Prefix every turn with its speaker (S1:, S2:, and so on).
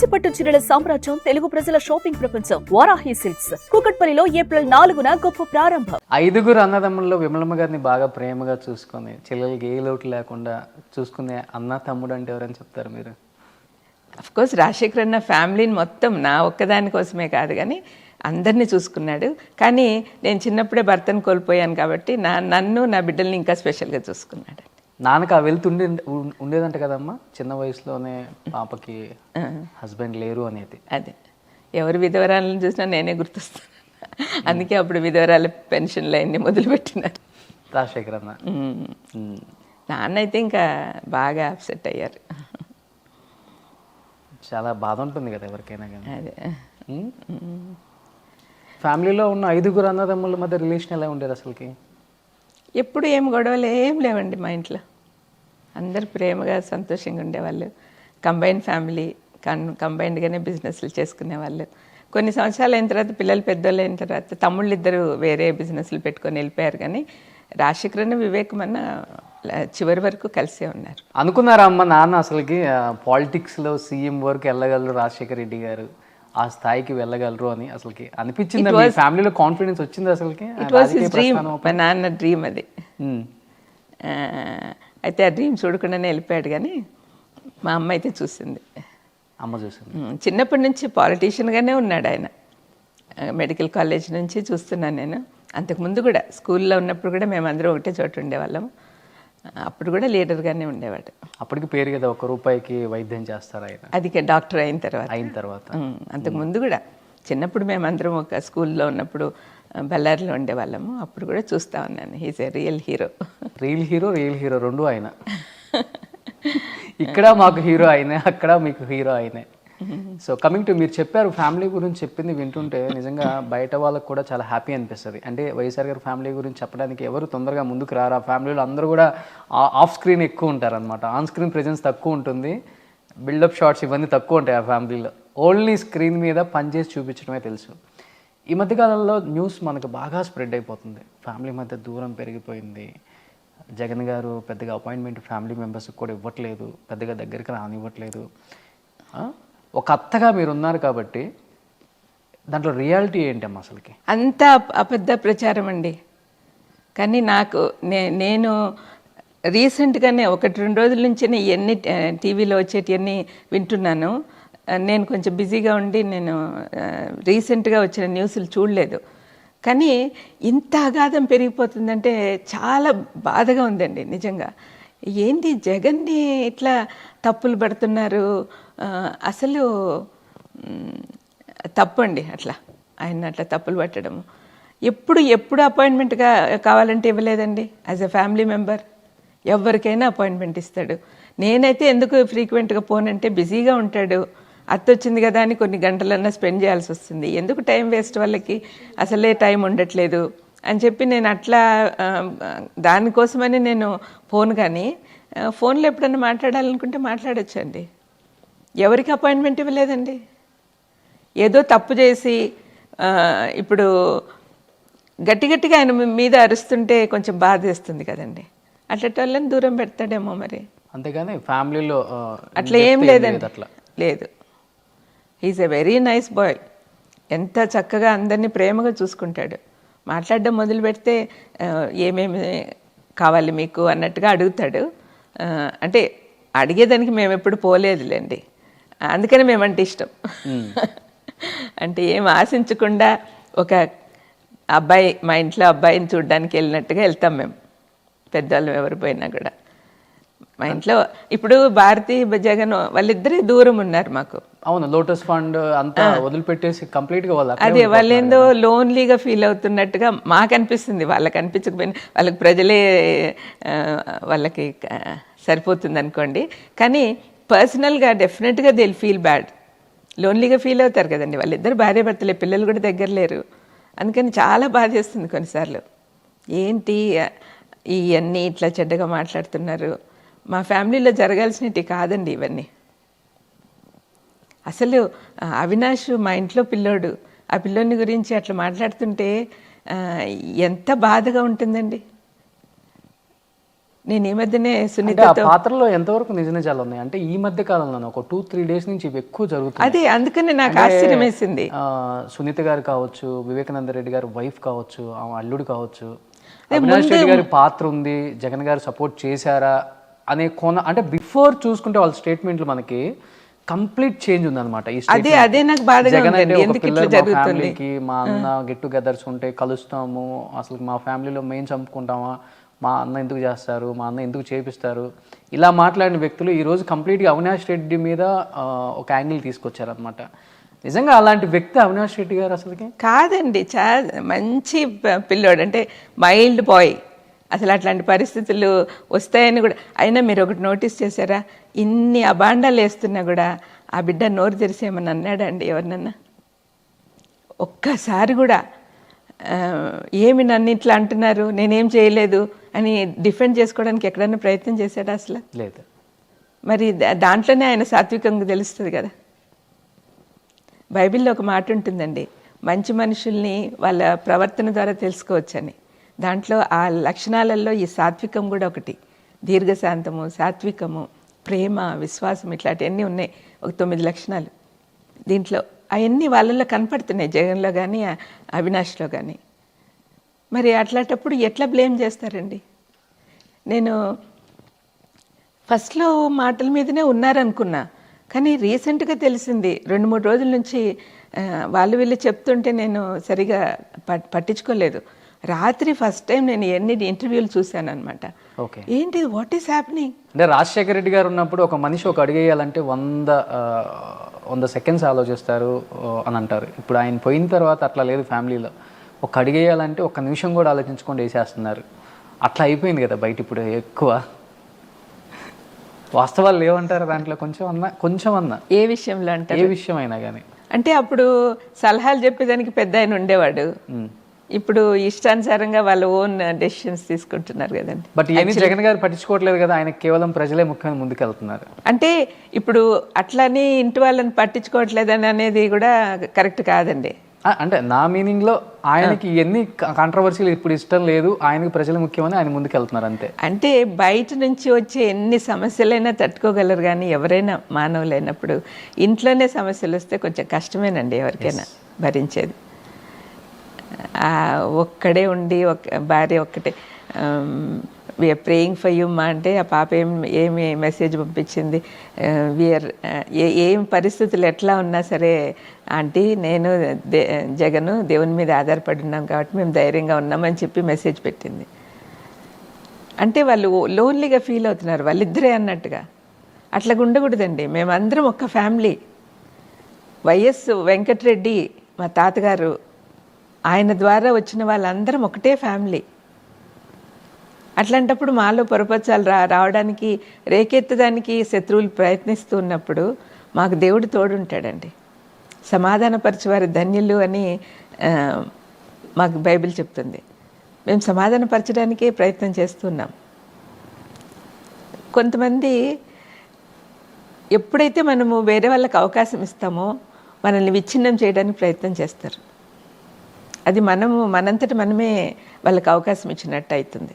S1: కంచిపట్టు చీరల సామ్రాజ్యం, తెలుగు ప్రజల షాపింగ్ ప్రపంచం వారాహి సిల్క్స్. కూకట్పల్లిలో ఏప్రిల్ 4న గొప్ప ప్రారంభం.
S2: 5 అన్నదమ్ముల్లో విమలమ్మ గారిని బాగా ప్రేమగా చూసుకొని చెల్లెలకి ఏ లోటు లేకుండా చూసుకునే అన్న తమ్ముడు అంటే ఎవరని చెప్తారు మీరు?
S3: అఫ్కోర్స్ రాజశేఖర్ అన్న ఫ్యామిలీని మొత్తం నా ఒక్కదాని కోసమే కాదు కానీ అందరినీ చూసుకున్నాడు. కానీ నేను చిన్నప్పుడే భర్తను కోల్పోయాను కాబట్టి నన్ను నా బిడ్డల్ని ఇంకా స్పెషల్గా చూసుకున్నాడు.
S2: నాన్నకు ఆ వెళ్తుండే ఉండేదంట కదమ్మా, చిన్న వయసులోనే పాపకి హస్బెండ్ లేరు అనేది.
S3: అదే ఎవరు విధవరాలను చూసినా నేనే గుర్తొస్తాను. అందుకే అప్పుడు విధవరాల పెన్షన్ లైన్ని మొదలుపెట్టినారు
S2: రాజశేఖర్ అన్న.
S3: నాన్న అయితే ఇంకా బాగా అప్సెట్ అయ్యారు.
S2: చాలా బాధ ఉంటుంది కదా ఎవరికైనా కానీ.
S3: అదే
S2: ఫ్యామిలీలో ఉన్న 5 అన్నదమ్ముల మధ్య రిలేషన్ ఎలా ఉండేది అసలుకి?
S3: ఎప్పుడు ఏం గొడవలు ఏం లేవండి మా ఇంట్లో. అందరు ప్రేమగా సంతోషంగా ఉండేవాళ్ళు. కంబైన్ ఫ్యామిలీ, కంబైన్డ్గానే బిజినెస్లు చేసుకునేవాళ్ళు. కొన్ని సంవత్సరాలు అయిన తర్వాత పిల్లలు పెద్దోళ్ళు అయిన తర్వాత తమ్ముళ్ళు ఇద్దరు వేరే బిజినెస్లు పెట్టుకొని వెళ్ళిపోయారు. కానీ రాజశేఖరన్ వివేకమన్న చివరి వరకు కలిసే ఉన్నారు.
S2: అనుకున్నారా అమ్మ నాన్న అసలుకి పాలిటిక్స్లో సీఎం వరకు వెళ్ళగలరు రాజశేఖర రెడ్డి గారు, ఆ స్థాయికి వెళ్ళగలరు అని అసలుకి అనిపించింది? ఫ్యామిలీలో కాన్ఫిడెన్స్ వచ్చింది అసలుకి?
S3: ఇట్ వాజ్ హిస్ డ్రీమ్, మా నాన్న డ్రీమ్ అది. అయితే ఆ డ్రీమ్ చూడకుండానే వెళ్ళిపోయాడు. కానీ మా అమ్మ అయితే చూసింది.
S2: అమ్మ చూసింది.
S3: చిన్నప్పటి నుంచి పాలిటీషియన్గానే ఉన్నాడు ఆయన. మెడికల్ కాలేజ్ నుంచి చూస్తున్నాను నేను. అంతకుముందు కూడా స్కూల్లో ఉన్నప్పుడు కూడా మేమందరం ఒకటే చోట ఉండేవాళ్ళం. అప్పుడు కూడా లీడర్గానే ఉండేవాడు.
S2: అప్పటికి పేరు కదా, ₹1 వైద్యం చేస్తారు ఆయన.
S3: అది డాక్టర్ అయిన తర్వాత. అంతకుముందు కూడా చిన్నప్పుడు మేమందరం ఒక స్కూల్లో ఉన్నప్పుడు బళ్ళారిలో ఉండేవాళ్ళము. అప్పుడు కూడా చూస్తూ ఉన్నాను. హీస్ ఏ రియల్ హీరో.
S2: రియల్ హీరో రెండు ఆయన. ఇక్కడ మాకు హీరో అయినే, అక్కడ మీకు హీరో అయినే. సో కమింగ్ టు, మీరు చెప్పారు ఫ్యామిలీ గురించి చెప్పింది వింటుంటే నిజంగా బయట వాళ్ళకు కూడా చాలా హ్యాపీ అనిపిస్తుంది. అంటే వైఎస్ఆర్ గారి ఫ్యామిలీ గురించి చెప్పడానికి ఎవరు తొందరగా ముందుకు రారు. ఆ ఫ్యామిలీలో అందరూ కూడా ఆఫ్ స్క్రీన్ ఎక్కువ ఉంటారు అనమాట. ఆన్ స్క్రీన్ ప్రెజెన్స్ తక్కువ ఉంటుంది, బిల్డప్ షాట్స్ ఇవన్నీ తక్కువ ఉంటాయి ఆ ఫ్యామిలీలో. ఓన్లీ స్క్రీన్ మీద పనిచేసి చూపించడమే తెలుసు. ఈ మధ్యకాలంలో న్యూస్ మనకు బాగా స్ప్రెడ్ అయిపోతుంది, ఫ్యామిలీ మధ్య దూరం పెరిగిపోయింది. జగన్ గారు పెద్దగా అపాయింట్మెంట్ ఫ్యామిలీ మెంబర్స్కి కూడా ఇవ్వట్లేదు, పెద్దగా దగ్గరికి రానివ్వట్లేదు. ఒక అత్తగా మీరు ఉన్నారు కాబట్టి దాంట్లో రియాలిటీ ఏంటమ్మా అసలుకి?
S3: అంతా అబద్ధ ప్రచారం అండి. కానీ నాకు నేను రీసెంట్గానే 1-2 రోజుల నుంచి ఇవన్నీ టీవీలో వచ్చేటివన్నీ వింటున్నాను. నేను కొంచెం బిజీగా ఉండి నేను రీసెంట్గా వచ్చిన న్యూస్లు చూడలేదు. కానీ ఇంత అగాధం పెరిగిపోతుందంటే చాలా బాధగా ఉందండి నిజంగా. ఏంటి జగన్ని ఇట్లా తప్పులు పడుతున్నారు? అసలు తప్పండి అట్లా, ఆయన అట్లా తప్పులు పట్టడము. ఎప్పుడు అపాయింట్మెంట్గా కావాలంటే ఇవ్వలేదండి. యాజ్ ఎ ఫ్యామిలీ మెంబర్ ఎవరికైనా అపాయింట్మెంట్ ఇస్తాడు. నేనైతే ఎందుకు ఫ్రీక్వెంట్గా పోనంటే బిజీగా ఉంటాడు. అత్త వచ్చింది కదా అని కొన్ని గంటలన్నా స్పెండ్ చేయాల్సి వస్తుంది. ఎందుకు టైం వేస్ట్, వాళ్ళకి అసలే టైం ఉండట్లేదు అని చెప్పి నేను అట్లా దానికోసమని నేను కానీ ఫోన్లో ఎప్పుడన్నా మాట్లాడాలనుకుంటే మాట్లాడొచ్చండి. ఎవరికి అపాయింట్మెంట్ ఇవ్వలేదండి. ఏదో తప్పు చేసి ఇప్పుడు గట్టిగా ఆయన మీద అరుస్తుంటే కొంచెం బాధ వేస్తుంది కదండి. అట్లటి వాళ్ళని దూరం పెడతాడేమో మరి.
S2: అంతేగాని ఫ్యామిలీలో
S3: అట్లా ఏం లేదండి, లేదు. He's a very nice boy. ఎంత చక్కగా అందరినీ ప్రేమగా చూసుకుంటాడు. మాట్లాడడం మొదలు పెడితే ఏమేమి కావాలి మీకు అన్నట్టుగా అడుగుతాడు. అంటే అడిగేదానికి మేము ఎప్పుడు పోలేదులేండి, అందుకని మేమంటే ఇష్టం. అంటే ఏం ఆశించకుండా ఒక అబ్బాయి, మా ఇంట్లో అబ్బాయిని చూడడానికి వెళ్ళినట్టుగా వెళ్తాం మేము, పెద్దవాళ్ళం ఎవరు పోయినా కూడా. మా ఇంట్లో ఇప్పుడు భారతి జగన్ వాళ్ళిద్దరే దూరం ఉన్నారు మాకు.
S2: అవును, లోటస్ ఫండ్ అంతా వదిలిపెట్టేసి కంప్లీట్గా
S3: అదే వాళ్ళు ఏందో లోన్లీగా ఫీల్ అవుతున్నట్టుగా మాకు అనిపిస్తుంది. వాళ్ళకి అనిపించకపోయినా వాళ్ళకి ప్రజలే వాళ్ళకి సరిపోతుంది అనుకోండి. కానీ పర్సనల్గా డెఫినెట్గా దే విల్ ఫీల్ బ్యాడ్. లోన్లీగా ఫీల్ అవుతారు కదండి. వాళ్ళిద్దరు భార్య భర్తలే, పిల్లలు కూడా దగ్గర లేరు. అందుకని చాలా బాధ చేస్తుంది కొన్నిసార్లు. ఏంటి ఇవన్నీ ఇట్లా చెడ్డగా మాట్లాడుతున్నారు? మా ఫ్యామిలీలో జరగాల్సినవి కాదండి ఇవన్నీ. అసలు అవినాష్ మా ఇంట్లో పిల్లోడు, ఆ పిల్లోని గురించి అట్లా మాట్లాడుతుంటే ఎంత బాధగా ఉంటుందండి. నేను ఈ మధ్యనే
S2: అంటే ఆ
S3: సునీతతో
S2: పాత్రలో ఎంతవరకు నిజ నిజాలు ఉన్నాయి అంటే ఈ మధ్య కాలంలో ఒక 2-3 డేస్ నుంచి ఇవి ఎక్కువ జరుగుతుంది.
S3: అదే అందుకని నాకు ఆశ్చర్యం వేసింది.
S2: సునీత గారు కావచ్చు, వివేకానంద రెడ్డి గారు వైఫ్ కావచ్చు, ఆమె అల్లుడు కావచ్చు, అవినాష్ రెడ్డి గారి పాత్ర ఉంది, జగన్ గారు సపోర్ట్ చేశారా అనే అంటే బిఫోర్ చూసుకుంటే వాళ్ళ స్టేట్మెంట్లు మనకి కంప్లీట్ చేంజ్ ఉందన్నమాట. ఈ
S3: అదే నాకు బాధగా
S2: జగన్ అంటే
S3: ఉందండి.
S2: ఒక
S3: ఎందుకు ఇట్లా
S2: పిల్లలు మా
S3: జరుగుతుంది?
S2: ఫ్యామిలీకి, మా అన్న గెట్ టుగెదర్స్ ఉంటే కలుస్తాము, అసలు మా ఫ్యామిలీలో మేము చంపుకుంటామా, మా అన్న ఎందుకు చేస్తారు, మా అన్న ఎందుకు చేపిస్తారు, ఇలా మాట్లాడిన వ్యక్తులు ఈరోజు కంప్లీట్గా అవినాష్ రెడ్డి మీద ఒక యాంగిల్ తీసుకొచ్చారనమాట. నిజంగా అలాంటి వ్యక్తి అవినాష్ రెడ్డి గారు అసలుకి
S3: కాదండి, చాలా మంచి పిల్లోడు, అంటే మైల్డ్ బాయ్. అసలు అట్లాంటి పరిస్థితులు వస్తాయని కూడా. అయినా మీరు ఒకటి నోటీస్ చేశారా, ఇన్ని అబాండాలు వేస్తున్నా కూడా ఆ బిడ్డ నోరు తెరిసి ఏమన్నా అన్నాడండి ఎవరినన్నా? ఒక్కసారి కూడా ఏమి నన్ను ఇట్లా అంటున్నారు, నేనేం చేయలేదు అని డిఫెండ్ చేసుకోవడానికి ఎక్కడన్నా ప్రయత్నం చేశాడా అసలు?
S2: లేదు.
S3: మరి దాంట్లోనే ఆయన సాత్వికంగా తెలుస్తుంది కదా. బైబిల్లో ఒక మాట ఉంటుందండి, మంచి మనుషుల్ని వాళ్ళ ప్రవర్తన ద్వారా తెలుసుకోవచ్చని. దాంట్లో ఆ లక్షణాలలో ఈ సాత్వికం కూడా ఒకటి. దీర్ఘశాంతము, సాత్వికము, ప్రేమ, విశ్వాసం, ఇట్లాంటివన్నీ ఉన్నాయి. ఒక 9 లక్షణాలు దీంట్లో. అవన్నీ వాళ్ళల్లో కనపడుతున్నాయి, జగన్లో కానీ అవినాష్లో కానీ. మరి అట్లాంటప్పుడు ఎట్లా బ్లేమ్ చేస్తారండి? నేను ఫస్ట్లో మాటల మీదనే ఉన్నారనుకున్నా, కానీ రీసెంట్గా తెలిసింది 2-3 రోజుల నుంచి వాళ్ళు వీళ్ళు చెప్తుంటే నేను సరిగా పట్టించుకోలేదు. రాత్రి ఫస్ట్ టైం నేను ఎన్ని ఇంటర్వ్యూలు చూశాను అనమాట. ఏంటి వాట్ ఈస్ హ్యాపెనింగ్
S2: అంటే రాజశేఖర రెడ్డి గారు ఉన్నప్పుడు ఒక మనిషి ఒక అడిగేయాలంటే 100 సెకండ్స్ ఆలోచిస్తారు అని అంటారు. ఇప్పుడు ఆయన పోయిన తర్వాత అట్లా లేదు. ఫ్యామిలీలో ఒక అడిగేయాలంటే 1 నిమిషం కూడా ఆలోచించుకొని వేసేస్తున్నారు. అట్లా అయిపోయింది కదా బయట ఇప్పుడు. ఎక్కువ వాస్తవాలు లేవంటారు దాంట్లో కొంచెం అన్నా
S3: ఏ విషయంలో అంటారు?
S2: ఏ విషయం అయినా కానీ.
S3: అంటే అప్పుడు సలహాలు చెప్పేదానికి పెద్ద ఆయన ఉండేవాడు, ఇప్పుడు ఇష్టానుసారంగా వాళ్ళ ఓన్ డెసిషన్స్ తీసుకుంటున్నారు కదండి.
S2: బట్ ఇవన్నీ జగన్ గారు పట్టించుకోవట్లేదు కదా, ఆయన కేవలం ప్రజలే ముఖ్యమైన ముందుకెళ్తున్నారు.
S3: అంటే ఇప్పుడు అట్లని ఇంటి వాళ్ళని పట్టించుకోవట్లేదని అనేది కూడా కరెక్ట్ కాదండి.
S2: అంటే నా మీనింగ్లో ఆయనకి ఎన్ని కాంట్రవర్సీలు ఇప్పుడు ఇష్టం లేదు, ఆయనకి ప్రజలు ముఖ్యమని ఆయన ముందుకెళ్తున్నారు అంతే.
S3: అంటే బయట నుంచి వచ్చే ఎన్ని సమస్యలైనా తట్టుకోగలరు, కానీ ఎవరైనా మానవులైనప్పుడు ఇంట్లోనే సమస్యలు వస్తే కొంచెం కష్టమేనండి ఎవరికైనా భరించేది. ఒక్కడే ఉండి భార్య ఒక్కటే వీఆర్ ప్రేయింగ్ ఫర్ యూ మా అంటే ఆ పాప ఏమి మెసేజ్ పంపించింది, వీఆర్ ఏం పరిస్థితులు ఎట్లా ఉన్నా సరే ఆంటీ నేను జగను దేవుని మీద ఆధారపడి ఉన్నాం కాబట్టి మేము ధైర్యంగా ఉన్నామని చెప్పి మెసేజ్ పెట్టింది. అంటే వాళ్ళు లోన్లీగా ఫీల్ అవుతున్నారు వాళ్ళిద్దరే అన్నట్టుగా. అట్లా ఉండకూడదండి. మేమందరం ఒక్క ఫ్యామిలీ. వైఎస్ వెంకటరెడ్డి మా తాతగారు, ఆయన ద్వారా వచ్చిన వాళ్ళందరం ఒకటే ఫ్యామిలీ. అట్లాంటప్పుడు మాలో పొరపచ్చాలు రావడానికి, రేకెత్తడానికి శత్రువులు ప్రయత్నిస్తూ ఉన్నప్పుడు మాకు దేవుడు తోడుంటాడండి. సమాధానపరచేవారు ధన్యులు అని మాకు బైబిల్ చెప్తుంది. మేము సమాధానపరచడానికే ప్రయత్నం చేస్తున్నాం. కొంతమంది ఎప్పుడైతే మనము వేరే వాళ్ళకి అవకాశం ఇస్తామో మనల్ని విచ్ఛిన్నం చేయడానికి ప్రయత్నం చేస్తారు. అది మనంతట మనమే వాళ్ళకి అవకాశం ఇచ్చినట్టు అవుతుంది.